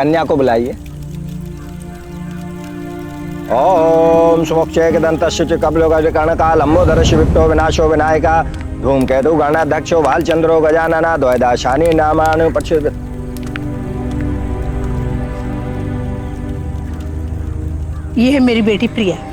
कन्या को बुलाइए। ओम सुमुक्षे दंतस्य कपिलो लंबोदरस्य विप्तो विनाशो विनायका धूमकेतु गणाध्यक्षो भालचंद्रो गजानना द्वैदाशानी नामानु पश्य। ये है मेरी बेटी प्रिया।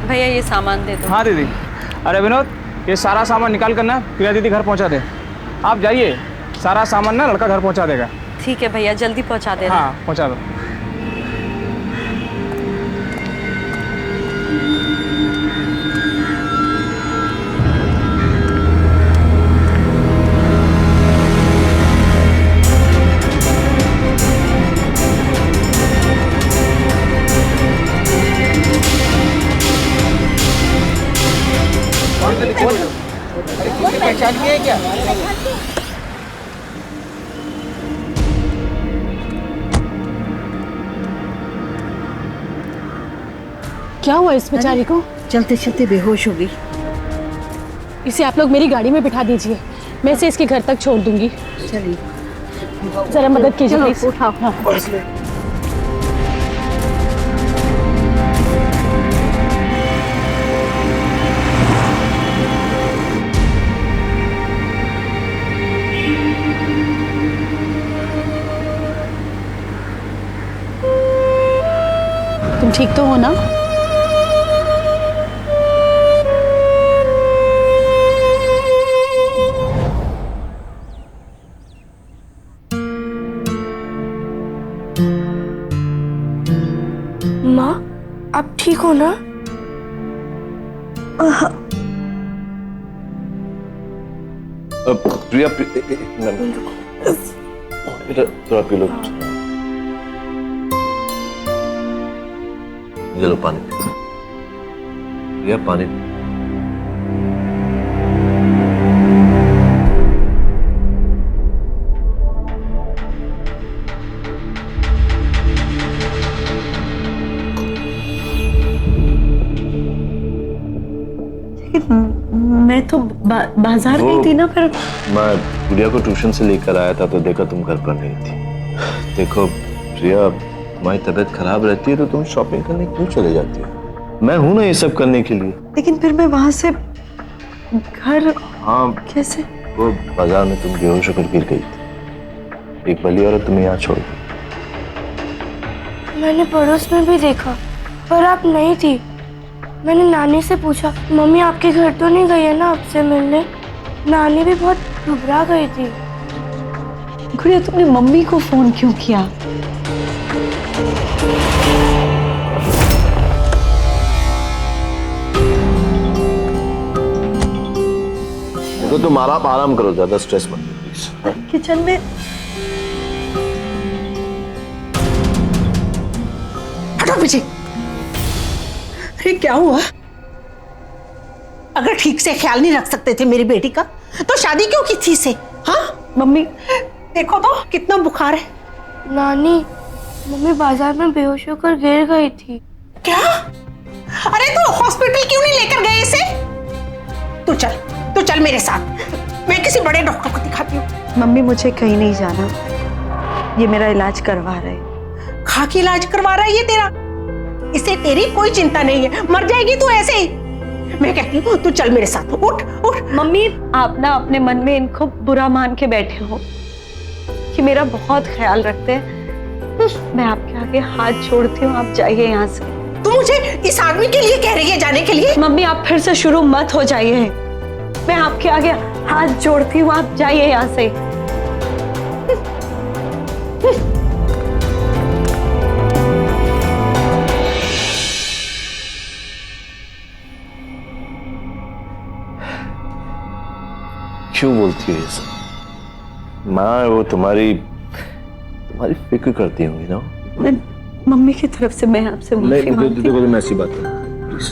भैया ये सामान दे दो। हाँ दीदी। अरे विनोद, ये सारा सामान निकाल कर ना प्रिया दीदी घर पहुंचा दे। आप जाइए, सारा सामान ना लड़का घर पहुंचा देगा। ठीक है भैया, जल्दी पहुंचा देना। हाँ पहुंचा दो। पहचान है क्या? क्या हुआ इस बेचारी को? चलते चलते बेहोश हो गई। इसे आप लोग मेरी गाड़ी में बिठा दीजिए, मैं इसे इसके घर तक छोड़ दूंगी। चलिए जरा मदद कीजिए प्लीज। उठाओ। हाँ। तुम ठीक तो हो ना? माँ, आप ठीक हो ना? प्रिया थोड़ा पी लो। चलो पानी पी। प्रिया पानी पी। मैं तो बाजार गई थी ना, फिर मैं प्रिया को ट्यूशन से लेकर आया था तो देखा तुम घर पर नहीं थी। देखो प्रिया, तुम्हारी तबीयत खराब रहती है तो तुम शॉपिंग करने क्यों चले जाती हो? मैं हूं ना ये सब करने के लिए। लेकिन फिर मैं वहां से घर हाँ कैसे? वो बाजार में तुम बेहोश होकर गिर गई थी, एक भली औरत तुम्हें यहाँ छोड़ गई। मैंने पड़ोस में भी देखा, पर आप नहीं थी। मैंने नानी से पूछा, मम्मी आपके घर तो नहीं गई है ना आपसे मिलने? नानी भी बहुत घबरा गई थी। गुड़िया, तुमने मम्मी को फोन क्यों किया? देखो तुम आराम करो, ज्यादा स्ट्रेस मत लो प्लीज। किचन में हटो पीछे। अरे क्या हुआ? अगर ठीक से ख्याल नहीं रख सकते थे मेरी बेटी का तो शादी क्यों की थी इसे? हाँ मम्मी, देखो तो कितना बुखार है। नानी, मम्मी बाजार में बेहोश होकर गिर गई थी। क्या? अरे तू हॉस्पिटल क्यों नहीं लेकर गए इसे? तू चल मेरे साथ, मैं किसी बड़े डॉक्टर को दिखाती हूँ। मम्मी मुझे कहीं नहीं जाना, ये मेरा इलाज करवा रहे। खाकी इलाज करवा रहा है ये तेरा? इसे तेरी कोई चिंता नहीं है, मर जाएगी तू ऐसे ही। मैं कहती हूँ तू चल मेरे साथ, उठ उठ। मम्मी, आप ना अपने मन में इनको बुरा मान के बैठे हो कि मेरा बहुत ख्याल रखते हैं। मैं आपके आगे हाथ जोड़ती हूँ, आप जाइए यहाँ से। तू मुझे इस आदमी के लिए कह रही है जाने के लिए? मम्मी, आप फिर से शुरू मत हो जाइए। मैं आपके आगे हाथ जोड़ती हूँ, आप जाइए यहाँ से। क्यों बोलती है ये सब? माँ वो तुम्हारी फिक्र करती होंगी ना? मम्मी की तरफ से मैं आपसे माफी मांगती हूँ। देखो मैं ऐसी बात है प्लीज।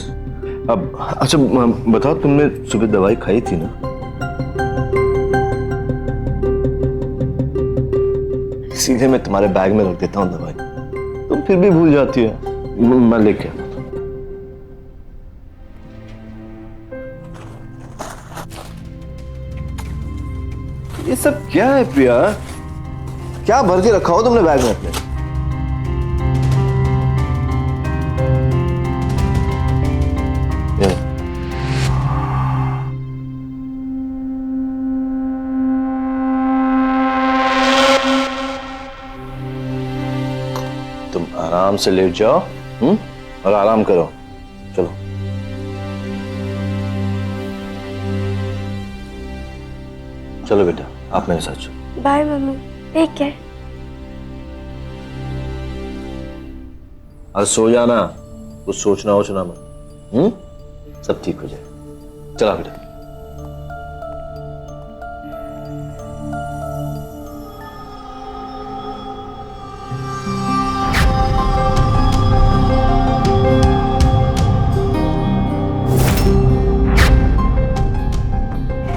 अब अच्छा बताओ, तुमने सुबह दवाई खाई थी ना? सीधे मैं तुम्हारे बैग में रख देता हूँ दवाई, तुम फिर भी भूल जाती है। मैं लेके आता हूँ। ये सब क्या है प्रिया? क्या भर के रखा हो तुमने बैग में अपने? ये तुम आराम से लेट जाओ और आराम करो। चलो चलो बेटा, आप मेरे साथ चलो। Bye mummy, take care. और सो जाना, कुछ सोचना वोचना मत। सब ठीक हो जाए। चला बेटा।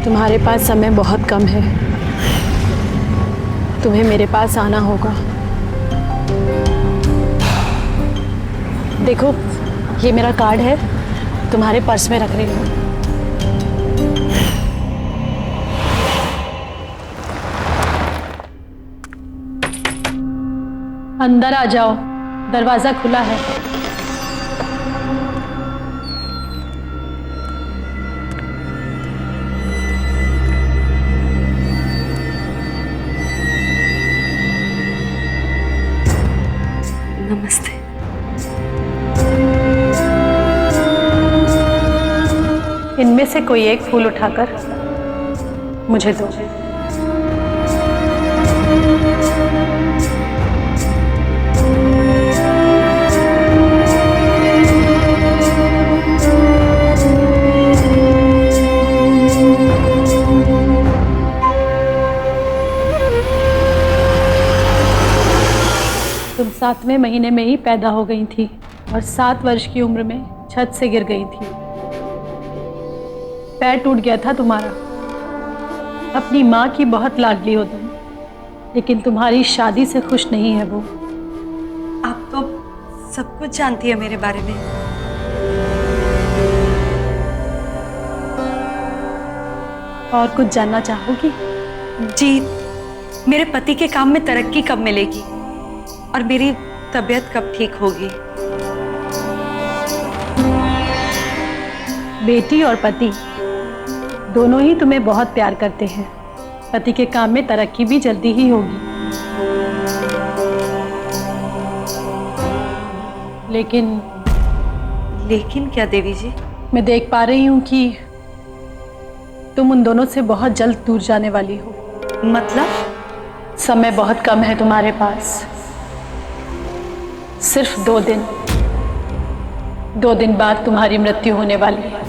तुम्हारे पास समय बहुत कम है, तुम्हें मेरे पास आना होगा। देखो, ये मेरा कार्ड है, तुम्हारे पर्स में रख रही हूँ। अंदर आ जाओ, दरवाजा खुला है। नमस्ते। इनमें से कोई एक फूल उठाकर मुझे दो। तुम 7वें महीने में ही पैदा हो गई थी और 7 वर्ष की उम्र में छत से गिर गई थी। पैर टूट गया था तुम्हारा। अपनी माँ की बहुत लाडली हो तुम, लेकिन तुम्हारी शादी से खुश नहीं है वो। आप तो सब कुछ जानती है मेरे बारे में। और कुछ जानना चाहोगी? जी, मेरे पति के काम में तरक्की कब मिलेगी और मेरी तबीयत कब ठीक होगी? बेटी और पति दोनों ही तुम्हें बहुत प्यार करते हैं। पति के काम में तरक्की भी जल्दी ही होगी, लेकिन क्या देवी जी? मैं देख पा रही हूँ कि तुम उन दोनों से बहुत जल्द दूर जाने वाली हो। मतलब? समय बहुत कम है तुम्हारे पास, सिर्फ 2 दिन। 2 दिन बाद तुम्हारी मृत्यु होने वाली है।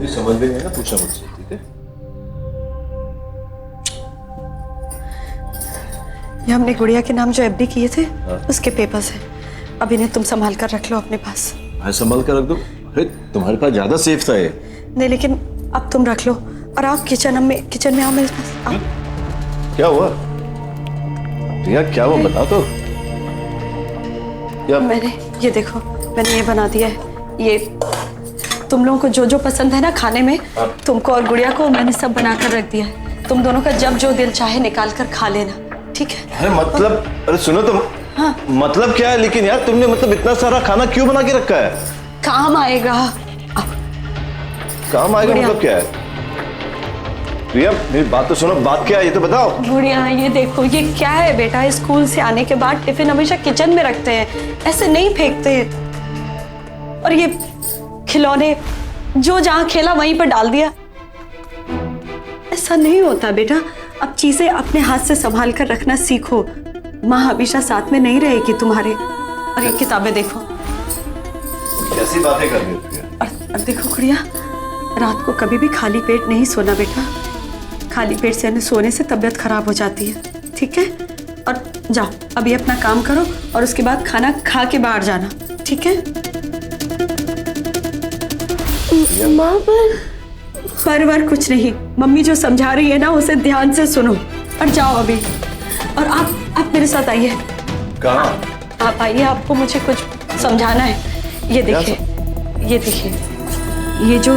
समझ में नहीं ना, पूछना मुझसे, ठीक है? ये हमने गुड़िया के नाम जो एफडी किए थे, उसके पेपर्स हैं। अब इन्हें तुम संभाल कर रख लो अपने पास। मैं संभाल कर रख दूं? अरे तुम्हारे पास ज्यादा सेफ था ये। नहीं, लेकिन अब तुम रख लो और आओ किचन में आओ मेरे पास। आओ। क्या हुआ प्रिया? क्या हुआ बता तो। मैंने ये देखो, मैंने ये बना दिया है। ये तुम लोगों को जो जो पसंद है ना खाने में, तुमको और गुड़िया को मैंने सब बनाकर रख दिया है। तुम दोनों का जब जो दिल चाहे निकाल कर खा लेना, ठीक है? अरे मतलब, अरे सुनो तुम। हाँ। मतलब क्या है लेकिन यार, तुमने मतलब इतना सारा खाना क्यों बना के रखा है? काम आएगा। काम आएगा मतलब क्या है? प्रिया मेरी बात तो सुनो, बात क्या है ये तो बताओ। गुड़िया ये देखो, ये क्या है बेटा? स्कूल से आने के बाद टिफिन हमेशा किचन में रखते हैं, ऐसे नहीं फेंकते। और ये खिलौने जो जहां खेला वहीं पर डाल दिया। ऐसा नहीं होता बेटा, अब चीजें अपने हाथ से संभाल कर रखना सीखो। माँ हमेशा साथ में नहीं रहेगी तुम्हारे। और ये किताबें देखो। कैसी बातें कर रही हो प्रिया? और देखो गुड़िया, रात को कभी भी खाली पेट नहीं सोना बेटा। खाली पेट से सोने से तबीयत खराब हो जाती है, ठीक है? और जाओ अभी अपना काम करो और उसके बाद खाना खा के बाहर जाना, ठीक है? माँ पर कुछ नहीं, मम्मी जो समझा रही है ना उसे ध्यान से सुनो और जाओ अभी। और आप मेरे साथ आइए। कहाँ? आप आइए, आपको मुझे कुछ समझाना है। ये देखिए, ये देखिए, ये जो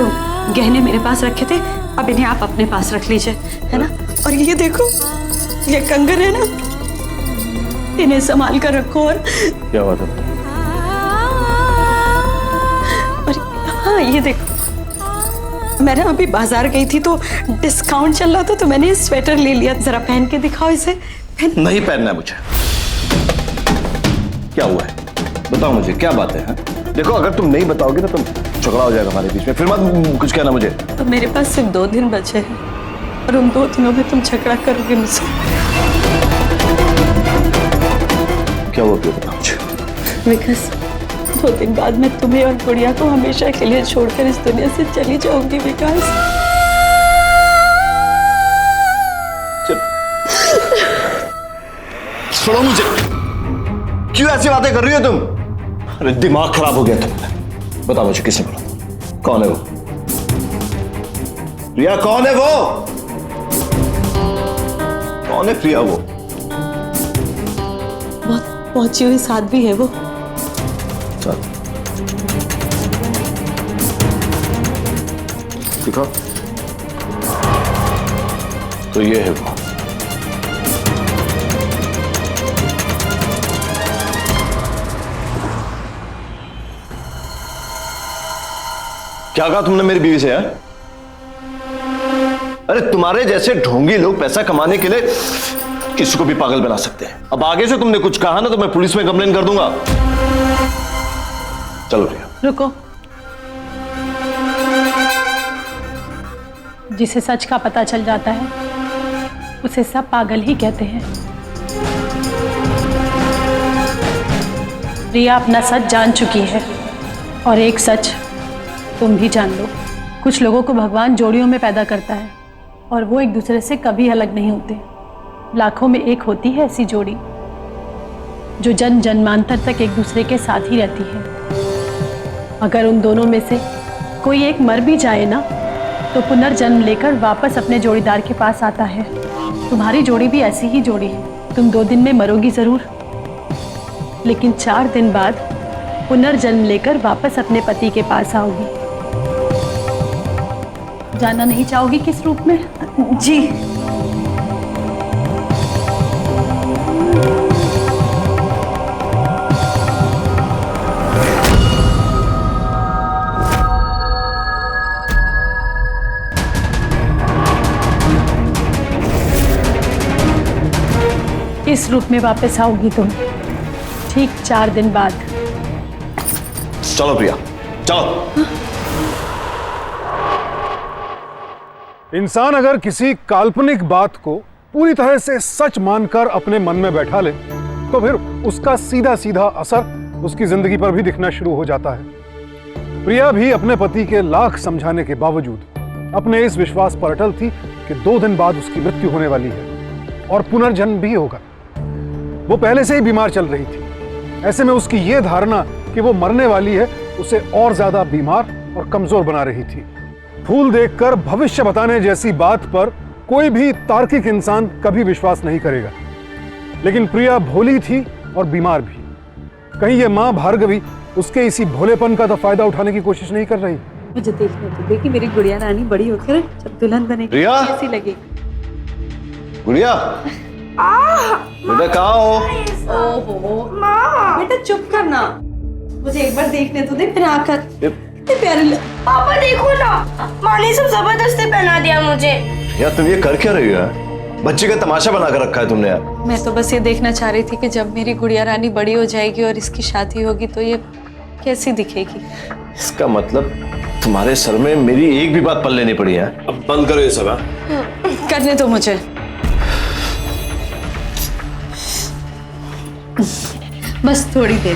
गहने मेरे पास रखे थे अब इन्हें आप अपने पास रख लीजिए, है ना? और ये देखो, ये कंगन है ना, इन्हें संभाल कर रखो। और क्या बात है? हाँ ये देखो, मैं ना अभी बाजार गई थी तो डिस्काउंट चल रहा था तो मैंने स्वेटर ले लिया। जरा पहन के दिखाओ इसे। नहीं पहनना है मुझे। क्या हुआ है बताओ मुझे, क्या बात है? देखो अगर तुम नहीं बताओगे ना तो झगड़ा हो जाएगा हमारे बीच में, फिर मत कुछ कहना मुझे। तो मेरे पास सिर्फ 2 दिन बचे हैं और उन 2 दिनों में तुम झगड़ा करोगे मुझसे। क्या हुआ फिर बताओ मुझे। विकास, 2 दिन बाद मैं तुम्हें और गुड़िया को हमेशा के लिए छोड़कर इस दुनिया से चली जाऊंगी विकास। छोड़ो मुझे। क्यों ऐसी बातें कर रही हो तुम? अरे दिमाग खराब हो गया तुमने। बताओ मुझे किसने बोला? कौन है वो? प्रिया कौन है वो? कौन है प्रिया वो? बहुत पहुंची हुई साध्वी है वो। दिखा तो ये है वो। क्या कहा तुमने मेरी बीवी से? है अरे तुम्हारे जैसे ढोंगी लोग पैसा कमाने के लिए किसी को भी पागल बना सकते हैं। अब आगे से तुमने कुछ कहा ना तो मैं पुलिस में कंप्लेन कर दूंगा। चलो प्रिया। रुको। जिसे सच का पता चल जाता है उसे सब पागल ही कहते हैं। प्रिया अपना सच जान चुकी है और एक सच तुम भी जान लो। कुछ लोगों को भगवान जोड़ियों में पैदा करता है और वो एक दूसरे से कभी अलग नहीं होते। लाखों में एक होती है ऐसी जोड़ी जो जन्म जन्मांतर तक एक दूसरे के साथ ही रहती है। अगर उन दोनों में से कोई एक मर भी जाए ना तो पुनर्जन्म लेकर वापस अपने जोड़ीदार के पास आता है। तुम्हारी जोड़ी भी ऐसी ही जोड़ी है। तुम 2 दिन में मरोगी जरूर, लेकिन 4 दिन बाद पुनर्जन्म लेकर वापस अपने पति के पास आओगी। जानना नहीं चाहोगी किस रूप में? जी। इस रूप में वापस आओगी तुम ठीक 4 दिन बाद। चलो प्रिया चलो। इंसान अगर किसी काल्पनिक बात को पूरी तरह से सच मानकर अपने मन में बैठा ले तो फिर उसका सीधा सीधा असर उसकी जिंदगी पर भी दिखना शुरू हो जाता है। प्रिया भी अपने पति के लाख समझाने के बावजूद अपने इस विश्वास पर अटल थी कि 2 दिन बाद उसकी मृत्यु होने वाली है और पुनर्जन्म भी होगा। वो पहले से ही बीमार चल रही थी। ऐसे में उसकी ये धारणा कि वो मरने वाली है उसे और ज्यादा बीमार और कमजोर बना रही थी। फूल देखकर भविष्य बताने जैसी बात पर कोई भी तार्किक इंसान कभी विश्वास नहीं करेगा, लेकिन प्रिया भोली थी और बीमार भी। कहीं ये माँ भार्गवी उसके इसी भोलेपन का तो फायदा उठाने की कोशिश नहीं कर रही? मुझे देखने तो देखी मेरी गुड़िया रानी बड़ी होकर जब दुल्हन बनेगी प्रिया कैसी लगेगी। गुड़िया बेटा कहाँ हो? ओहो बेटा चुप करना, मुझे एक बार देखने तो दे फिर आकर। कितने प्यारे पापा देखो ना, माँ ने सब जबरदस्ती पहना दिया मुझे। यार तुम ये कर क्या रही हो यार? बच्चे का तमाशा बना कर रखा है तुमने यार। मैं तो बस ये देखना चाह रही थी कि जब मेरी गुड़िया रानी बड़ी हो जाएगी और इसकी शादी होगी तो ये कैसी दिखेगी? इसका मतलब तुम्हारे सर में मेरी एक भी बात पल्ले नहीं पड़ी है। अब बंद करो ये सब। करने दो मुझे। बस थोड़ी देर।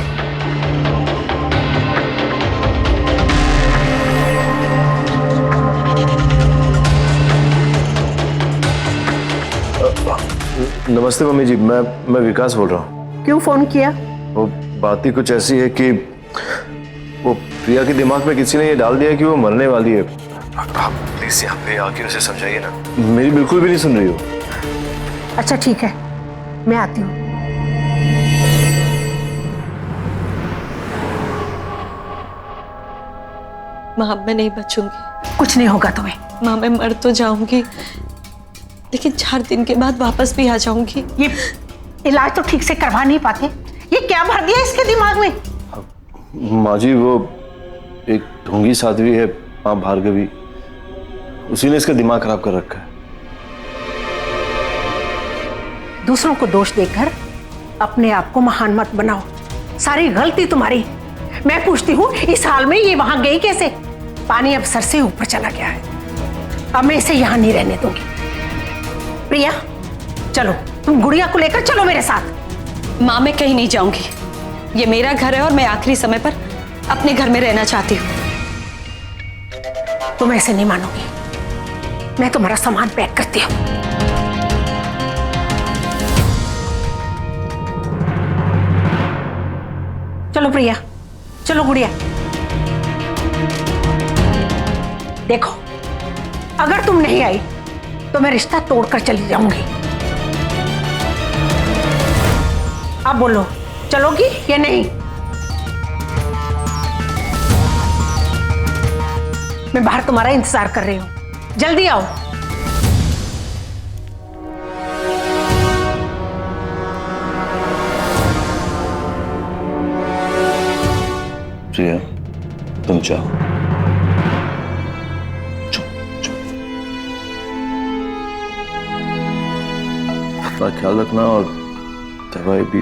नमस्ते मम्मी जी, मैं विकास बोल रहा हूँ। क्यों फोन किया? वो बात ही कुछ ऐसी है कि वो प्रिया के दिमाग में किसी ने ये डाल दिया कि वो मरने वाली है। आप प्लीज यहाँ पे आके उसे समझाइए ना, मेरी बिल्कुल भी नहीं सुन रही हो। अच्छा ठीक है, मैं आती हूँ। माँ मैं नहीं बचूंगी। कुछ नहीं होगा तुम्हें। माँ मैं मर तो जाऊंगी, लेकिन 4 दिन के बाद वापस भी आ जाऊंगी। ये इलाज तो ठीक से करवा नहीं पाते। ये क्या भर दिया इसके दिमाग में? माँ जी वो एक ढोंगी साध्वी है, माँ भार्गवी, उसी ने इसका दिमाग खराब कर रखा है। दूसरों को दोष देकर अपने आप को महान मत बनाओ। सारी गलती तुम्हारी। मैं पूछती हूँ इस हाल में ये वहां गई कैसे? पानी अब सर से ऊपर चला गया है। अब मैं इसे यहाँ नहीं रहने दूंगी। प्रिया चलो, तुम गुड़िया को लेकर चलो मेरे साथ। माँ मैं कहीं नहीं जाऊंगी, ये मेरा घर है और मैं आखिरी समय पर अपने घर में रहना चाहती हूँ। तुम ऐसे नहीं मानोगी। मैं तुम्हारा सामान पैक करती हूँ। चलो प्रिया, चलो गुड़िया। देखो अगर तुम नहीं आई तो मैं रिश्ता तोड़कर चली जाऊंगी। अब बोलो, चलोगी या नहीं? मैं बाहर तुम्हारा इंतजार कर रही हूं, जल्दी आओ। प्रिया तुम जाओ। अपना ख्याल रखना और दवाई भी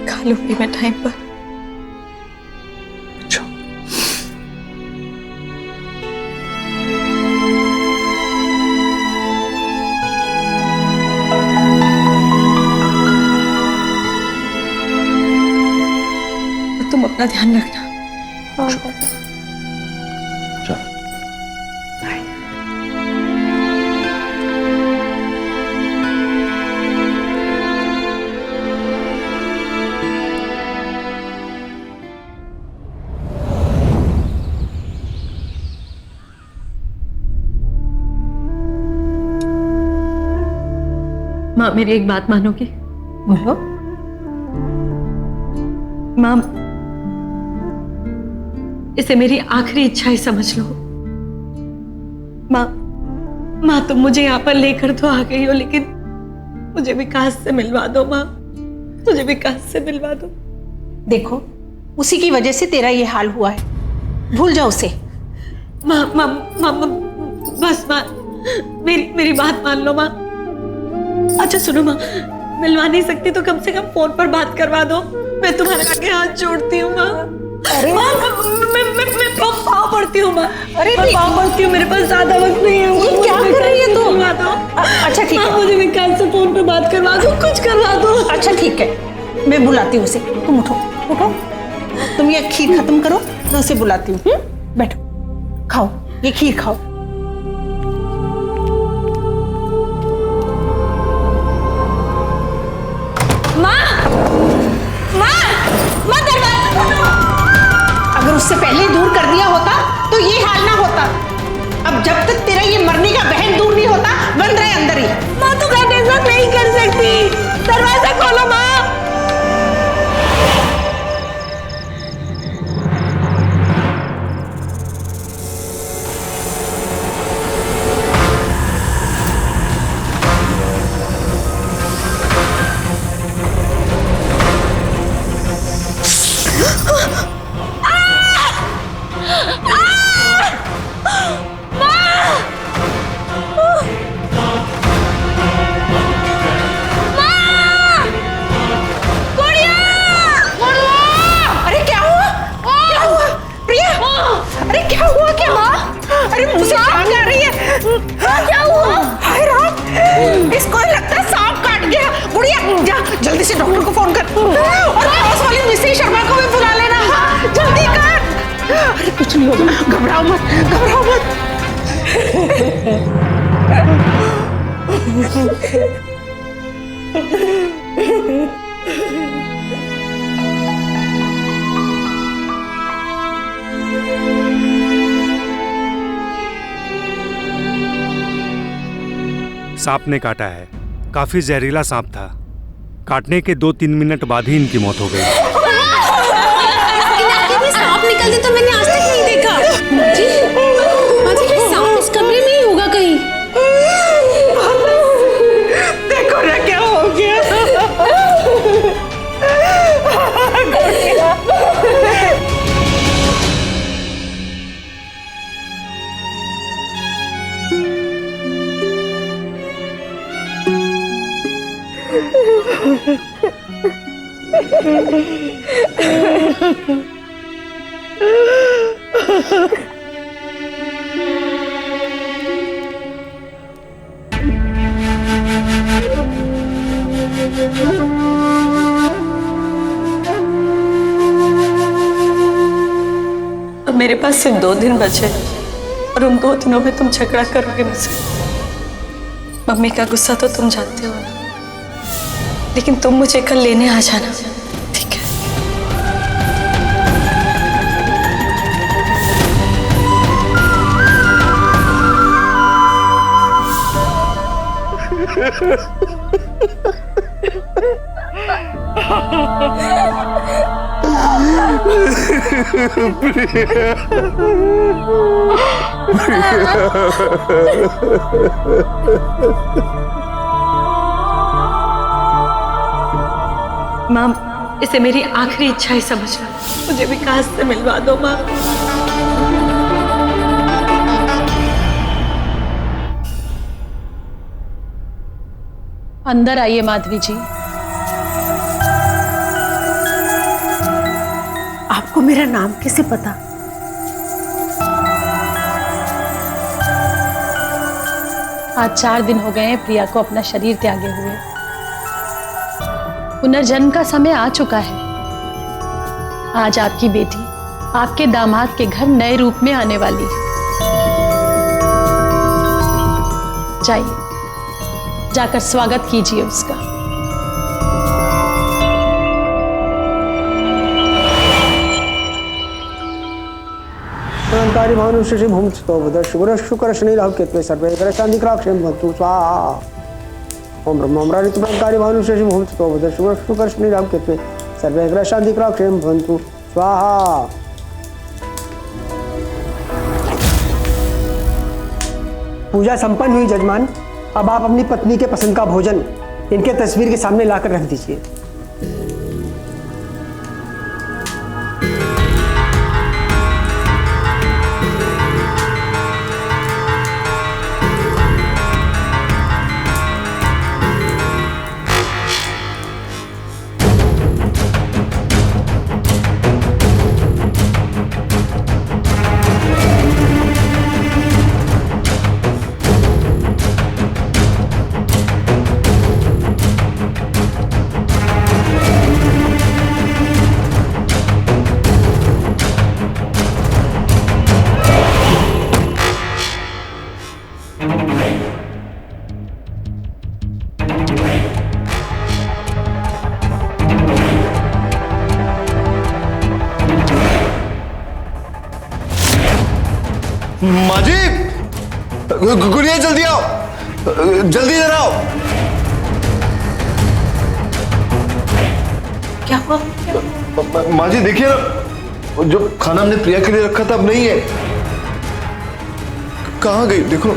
खा लूंगी मैं टाइम पर। तुम अपना ध्यान रखना। माँ मेरी एक बात मानोगी? बोलो। माँ इसे मेरी आखिरी इच्छा ही समझ लो। माँ तुम मुझे यहाँ पर लेकर तो आ गई हो, लेकिन मुझे विकास से मिलवा दो। माँ मुझे विकास से मिलवा दो। देखो उसी की वजह से तेरा ये हाल हुआ है, भूल जाओ उसे। माँ बस माँ मेरी बात मान लो माँ। अच्छा सुनो माँ, मिलवा नहीं सकती तो कम से कम फोन पर बात करवा दो। मैं तुम्हारे आगे हाथ जोड़ती हूँ माँ। अरे माँ मैं पाँव पड़ती हूँ माँ। अरे मैं पाँव पड़ती हूँ, मेरे पास ज्यादा वक्त नहीं है। ये क्या कर रही है तू? अच्छा ठीक है, मुझे विकास से फोन पे बात करवा दो, कुछ करवा दो। अच्छा ठीक है, मैं बुलाती हूँ उसे। तुम उठो उठो, तुम ये खीर खत्म करो, मैं उसे बुलाती हूँ। बैठो, खाओ ये खीर खाओ। अगर उससे पहले दूर कर दिया होता तो ये हाल ना होता। अब जब तक तेरा ये मरने का बहन दूर नहीं होता, बंद रहे अंदर ही। माँ तो ऐसा नहीं कर सकती, दरवाजा खोलो माँ। नहीं होगा, घबराओ मत, घबराओ मत। सांप ने काटा है, काफी जहरीला सांप था। काटने के 2-3 मिनट बाद ही इनकी मौत हो गई। सांप निकलते तो मैंने आज तक नहीं देखा। जी, कहीं सांप इस कमरे में ही होगा कहीं। देखो ना क्या हो गया। अब मेरे पास सिर्फ 2 दिन बचे और उन 2 दिनों में तुम झगड़ा करोगे मुझसे। मम्मी का गुस्सा तो तुम जानते हो ना, लेकिन तुम मुझे कल लेने आ जाना, ठीक है? माँ, इसे मेरी आखिरी इच्छा ही समझना। मुझे विकास से मिलवा दो माँ। अंदर आइए माधवी जी। आपको मेरा नाम कैसे पता? आज 4 दिन हो गए हैं प्रिया को अपना शरीर त्यागे हुए। पुनर्जन्म का समय आ चुका है। आज आपकी बेटी आपके दामाद के घर नए रूप में आने वाली है। जाइए, जाकर स्वागत कीजिए उसका। निरंकारी भानु शशि भूमस्थो बुध शुक्र शुक्र शनि राहु केतु सर्वे ग्रह शांति क्राक्षेम भवतु स्वाहा। ओम ब्रह्म अमृत निरंकारी भानु शशि भूमस्थो बुध शुक्र शुक्र शनि राहु केतु सर्वे ग्रह शांति क्राक्षेम भवतु स्वाहा। पूजा संपन्न हुई जजमान। अब आप अपनी पत्नी के पसंद का भोजन इनके तस्वीर के सामने लाकर रख दीजिए। माँ जी, गुड़िया जल्दी आओ, जल्दी इधर आओ। क्या हुआ? माँ जी देखिए ना, जो खाना हमने प्रिया के लिए रखा था अब नहीं है। कहाँ गई देखो।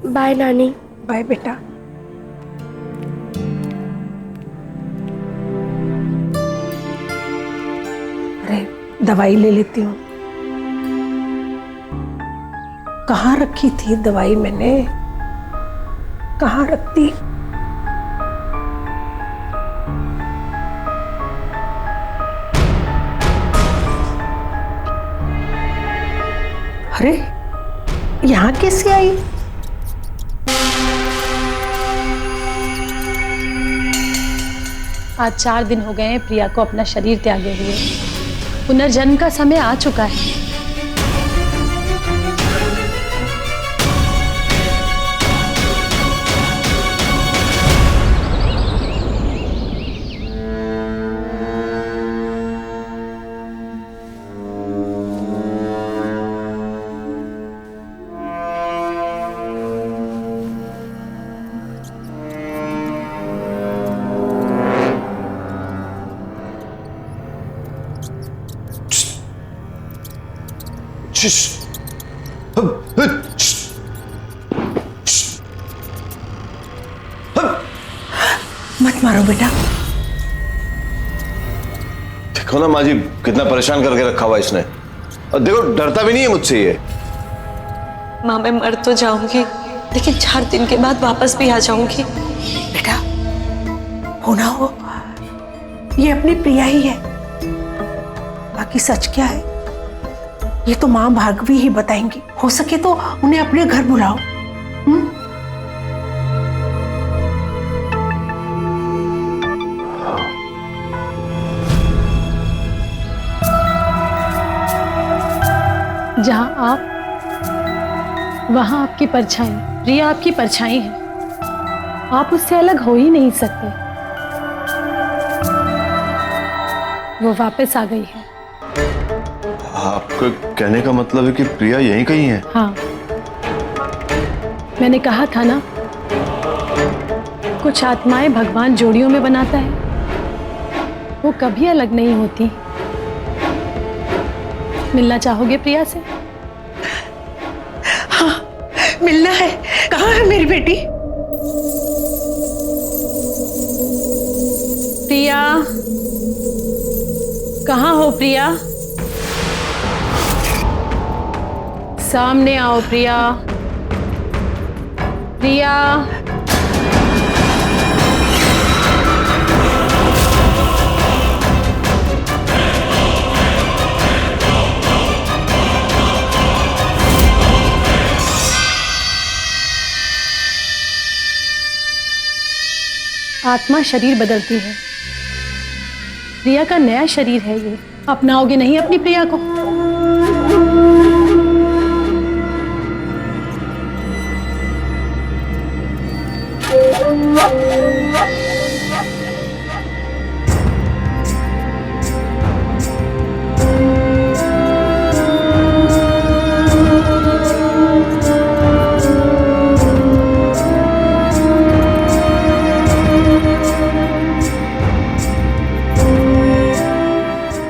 बाय नानी। बाय बेटा। अरे दवाई ले लेती हूँ। कहाँ रखी थी दवाई मैंने? कहाँ रखती? अरे यहाँ कैसे आई? आज 4 दिन हो गए हैं प्रिया को अपना शरीर त्यागे हुए। पुनर्जन्म का समय आ चुका है। मत मारो बेटा। देखो ना माँ जी, कितना परेशान करके रखा हुआ इसने। और देखो डरता भी नहीं है मुझसे ये। माँ मैं मर तो जाऊंगी, लेकिन 4 दिन के बाद वापस भी आ जाऊंगी। बेटा होना हो, ये अपनी प्रिया ही है। बाकी सच क्या है ये तो माँ भार्गवी ही बताएंगी। हो सके तो उन्हें अपने घर बुलाओ। जहां आप, वहां आपकी परछाई। प्रिया आपकी परछाई है, आप उससे अलग हो ही नहीं सकते। वो वापस आ गई है। आपका कहने का मतलब है कि प्रिया यहीं कहीं है? हाँ, मैंने कहा था ना, कुछ आत्माएं भगवान जोड़ियों में बनाता है, वो कभी अलग नहीं होती। मिलना चाहोगे प्रिया से? हाँ मिलना है। कहाँ है मेरी बेटी? प्रिया, कहाँ हो प्रिया? सामने आओ प्रिया। प्रिया, आत्मा शरीर बदलती है। प्रिया का नया शरीर है ये। अपनाओगे नहीं अपनी प्रिया को?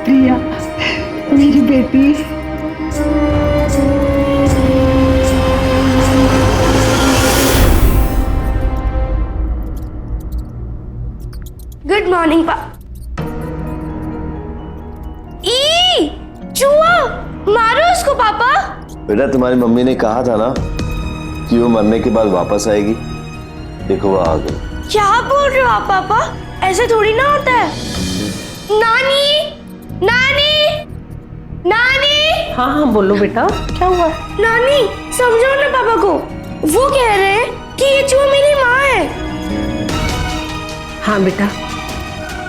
प्रिया मेरी बेटी। गुड मॉर्निंग पा। ई चूहा, मारो उसको पापा। बेटा तुम्हारी मम्मी ने कहा था ना कि वो मरने के बाद वापस आएगी। देखो वो आ गई। क्या बोल रहे हो आप पापा? ऐसे थोड़ी ना होता है। नानी नानी नानी। हाँ हाँ बोलो बेटा, क्या हुआ? नानी समझाओ ना पापा को। वो कह रहे हैं कि ये चूहा मेरी माँ है। हाँ बेटा,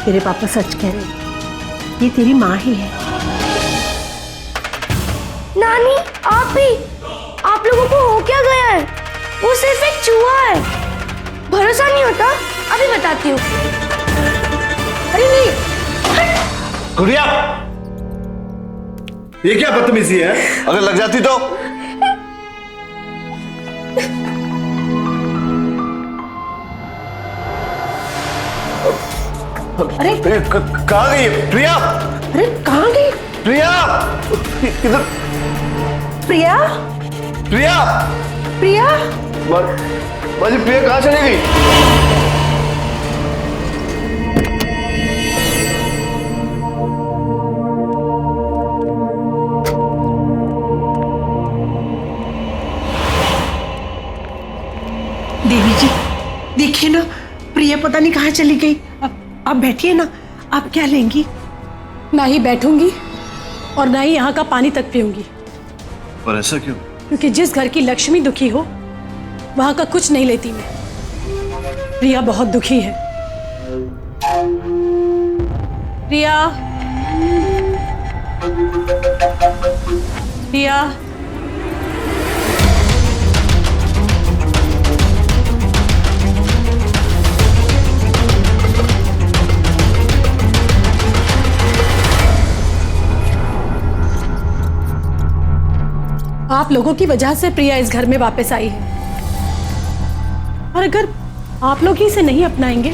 तेरे पापा सच कह रहे हैं, ये तेरी माँ ही है। नानी आप भी, आप लोगों को हो क्या गया है? वो सिर्फ एक चूहा है। भरोसा नहीं होता? अभी बताती हूँ। अरे नहीं। गुड़िया, ये क्या बदतमीजी है? अगर लग जाती तो? अरे कहाँ गई प्रिया? अरे कहाँ गई प्रिया? किधर? प्रिया? प्रिया? प्रिया? बाजी प्रिया कहाँ चली गई? देवी जी देखिए ना, प्रिया पता नहीं कहाँ चली गई। आप बैठिए ना, आप क्या लेंगी? ना ही बैठूंगी और ना ही यहाँ का पानी तक पीऊंगी। पर ऐसा क्यों? क्योंकि जिस घर की लक्ष्मी दुखी हो वहां का कुछ नहीं लेती मैं। प्रिया बहुत दुखी है। प्रिया, प्रिया, आप लोगों की वजह से प्रिया इस घर में वापस आई है, और अगर आप लोग ही इसे नहीं अपनाएंगे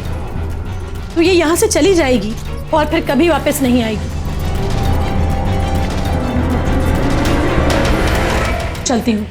तो ये यहां से चली जाएगी और फिर कभी वापस नहीं आएगी। चलती हूं।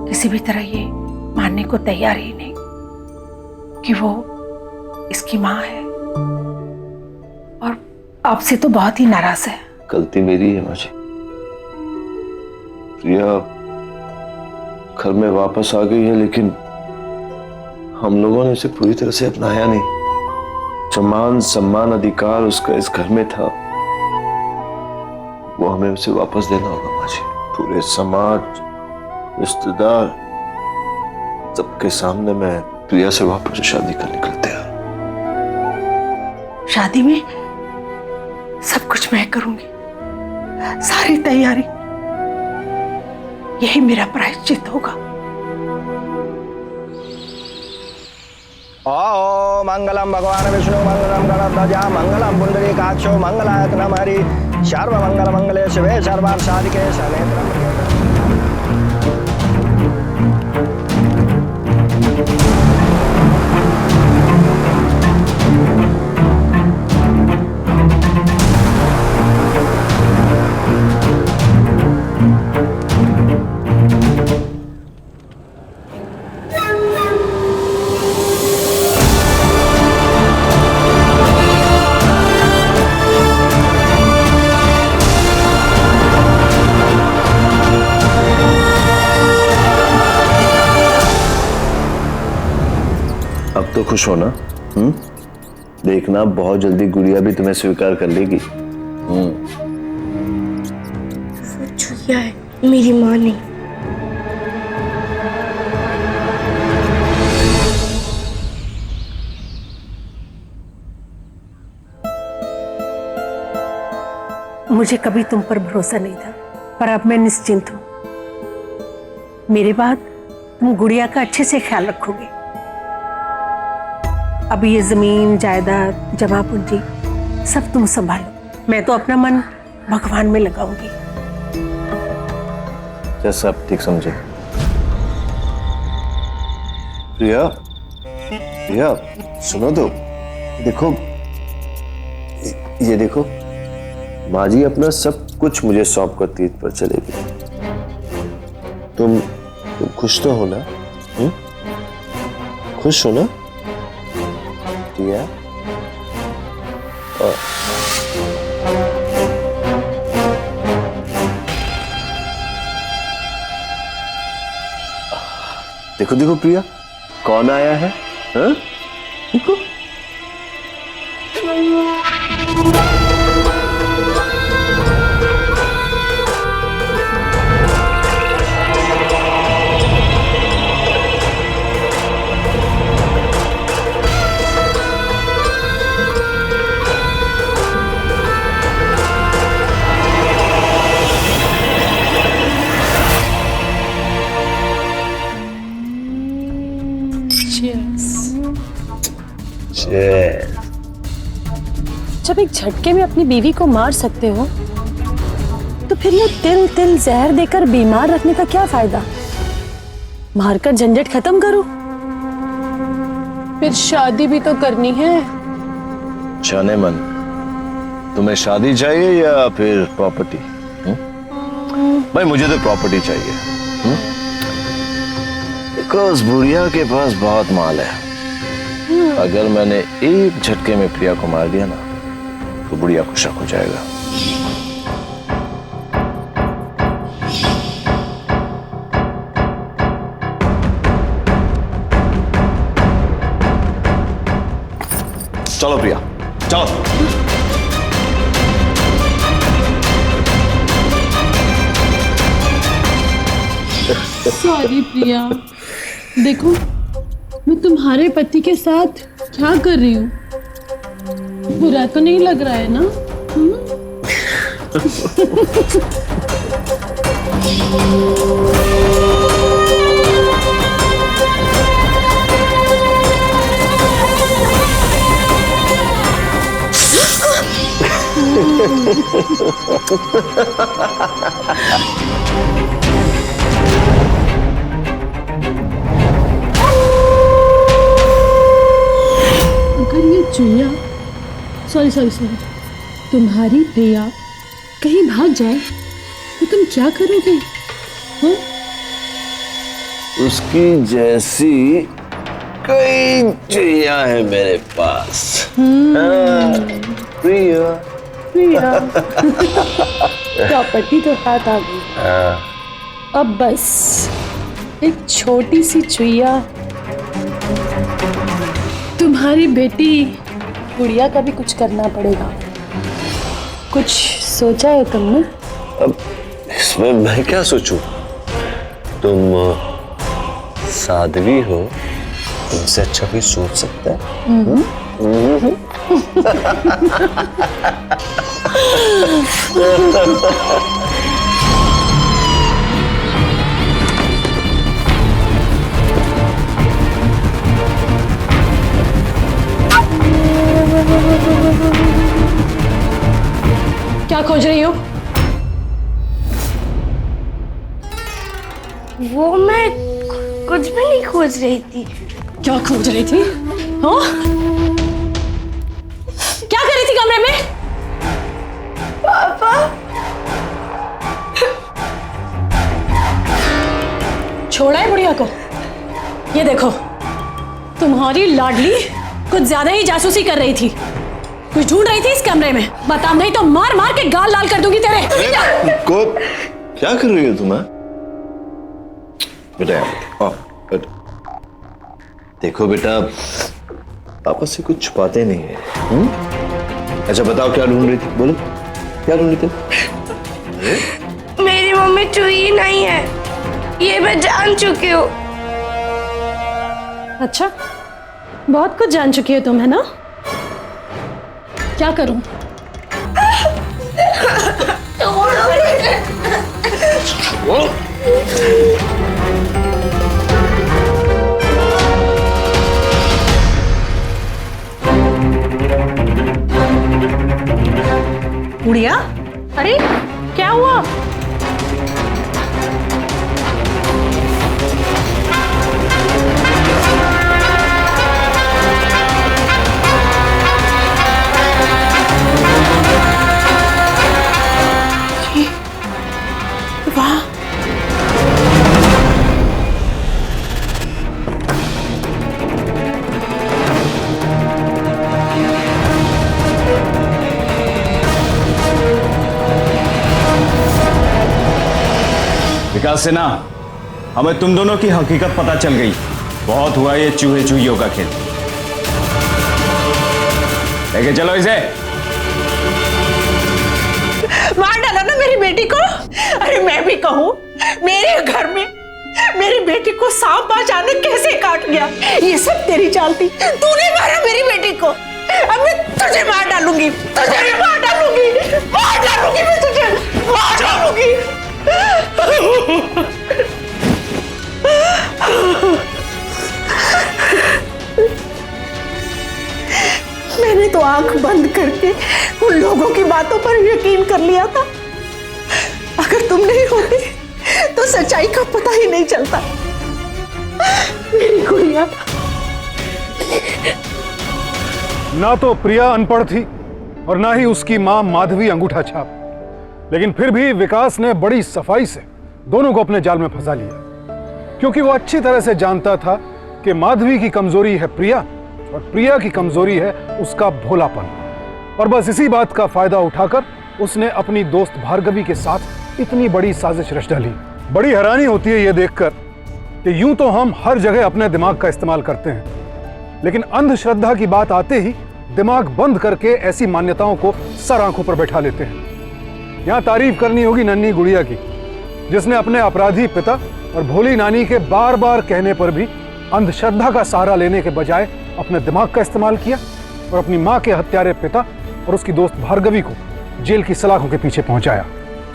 किसी भी तरह ये मानने को तैयार ही नहीं कि वो इसकी माँ है, और आपसे तो बहुत ही नाराज है। गलती मेरी है माँ जी। प्रिया घर में वापस आ गई है, लेकिन हम लोगों ने उसे पूरी तरह से अपनाया नहीं। जो मान सम्मान अधिकार उसका इस घर में था, वो हमें उसे वापस देना होगा माँ जी। पूरे समाज, रिश्तेदार, सबके सामने मैं प्रिया से वापस शादी करने के लिए तैयार। शादी में सब कुछ मैं करूंगी, सारी तैयारी। यही मेरा प्रायश्चित होगा। ओम मंगलम भगवान विष्णु मंगलम गणध्वजा मंगलम पुंडरीकाक्षो मंगलाय नमः सर्व मंगल मंगले शिवे सर्वार्थ साधिके शरण्ये। अब तो खुश हो ना? देखना बहुत जल्दी गुड़िया भी तुम्हें स्वीकार कर लेगी। वो चुहिया है, मेरी माँ नहीं। मुझे कभी तुम पर भरोसा नहीं था, पर अब मैं निश्चिंत हूं। मेरे बाद तुम गुड़िया का अच्छे से ख्याल रखोगे। अब ये जमीन जायदाद जमा पूंजी सब तुम संभालो। मैं तो अपना मन भगवान में लगाऊंगी। जैसा आप ठीक समझे। प्रिया, प्रिया सुनो तो, देखो ये देखो, माँ जी अपना सब कुछ मुझे सौंप कर तीर्थ पर चले गए। तुम खुश तो हो ना? खुश हो ना प्रिया? देखो देखो प्रिया, कौन आया है? हाँ? देखो। जब एक झटके में अपनी बीवी को मार सकते हो तो फिर ये तिल तिल जहर देकर बीमार रखने का क्या फायदा? मारकर झंझट खत्म करो। फिर शादी भी तो करनी है। जाने मन, तुम्हें शादी चाहिए या फिर प्रॉपर्टी? भाई मुझे तो प्रॉपर्टी चाहिए, बिकॉज बुढ़िया के पास बहुत माल है। अगर मैंने एक झटके में प्रिया को मार दिया ना तो बुढ़िया को शक हो जाएगा। चलो प्रिया, चलो। सॉरी प्रिया, देखो मैं तुम्हारे पति के साथ क्या कर रही हूँ, बुरा तो नहीं लग रहा है ना? अगर ये चूया सॉरी तुम्हारी प्रिया कहीं भाग जाए तो तुम क्या करोगे? हाँ? उसकी जैसी कई चुहिया है मेरे पास। प्रिया प्रिया प्रॉपर्टी तो हाथ आ गई। अब बस एक छोटी सी चुहिया तुम्हारी बेटी गुड़िया का भी कुछ करना पड़ेगा। कुछ सोचा है तुमने? अब इसमें मैं क्या सोचूं? तुम साध्वी हो, तुमसे अच्छा कोई सोच सकता है? क्या खोज रही हो? वो मैं कुछ भी नहीं खोज रही थी। क्या खोज रही थी? हाँ? क्या कर रही थी कमरे में? पापा छोड़ा है बुढ़िया को? ये देखो, तुम्हारी लाडली कुछ ज्यादा ही जासूसी कर रही थी। कुछ ढूंढ रही थी इस कमरे में। बता, नहीं तो मार मार के गाल लाल कर दूंगी तेरे। को क्या कर रही हो तुम? बेटा देखो बेटा, पापा से कुछ छुपाते नहीं है। अच्छा बताओ क्या ढूंढ रही थी? बोलो क्या ढूंढ रही थी? मेरी मम्मी चूही नहीं है, ये मैं जान चुकी हूँ। अच्छा, बहुत कुछ जान चुकी हो तुम, है ना? क्या करूं? गुड़िया, अरे क्या हुआ? वाह, विकास सिन्हा, हमें तुम दोनों की हकीकत पता चल गई। बहुत हुआ ये चूहे चूहियों का खेल। लेके चलो इसे। मार डाला ना मेरी बेटी को। अरे मैं भी कहूँ, मेरे घर में मेरी बेटी को सांप अचानक कैसे काट गया? ये सब तेरी चाल थी। तूने मारा मेरी बेटी को। अब मैं तुझे मार डालूंगी, तुझे मार डालूंगी, मार डालूंगी, मैं तुझे मार डालूंगी। मैंने तो आंख बंद करके बातों पर यकीन कर लिया था। अगर तुम नहीं होते तो सच्चाई का पता ही नहीं चलता। मेरी गुड़िया। ना तो प्रिया अनपढ़ थी और ना ही उसकी मां माधवी अंगूठा छाप, लेकिन फिर भी विकास ने बड़ी सफाई से दोनों को अपने जाल में फंसा लिया, क्योंकि वो अच्छी तरह से जानता था कि माधवी की कमजोरी है प्रिया और प्रिया की कमजोरी है उसका भोलापन। और बस इसी बात का फायदा उठाकर उसने अपनी दोस्त भार्गवी के साथ इतनी बड़ी साजिश रच डाली। बड़ी हैरानी होती है ये देखकर कि यूं तो हम हर जगह अपने दिमाग का इस्तेमाल करते हैं, लेकिन अंधश्रद्धा की बात आते ही दिमाग बंद करके ऐसी मान्यताओं को सर आंखों पर बैठा लेते हैं। यहां तारीफ करनी होगी नन्ही गुड़िया की, जिसने अपने अपराधी पिता और भोली नानी के बार बार कहने पर भी अंधश्रद्धा का सहारा लेने के बजाय अपने दिमाग का इस्तेमाल किया और अपनी मां के हत्यारे पिता और उसकी दोस्त भार्गवी को जेल की सलाखों के पीछे पहुंचाया।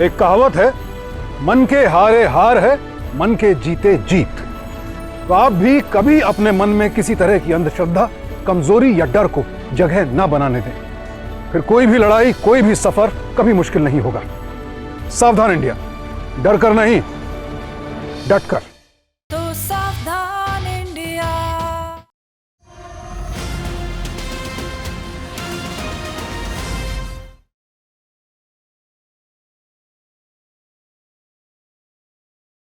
एक कहावत है, मन के हारे हार है, मन के जीते जीत। तो आप भी कभी अपने मन में किसी तरह की अंधश्रद्धा, कमजोरी या डर को जगह ना बनाने दें, फिर कोई भी लड़ाई, कोई भी सफर कभी मुश्किल नहीं होगा। सावधान इंडिया, डर कर नहीं, डट कर।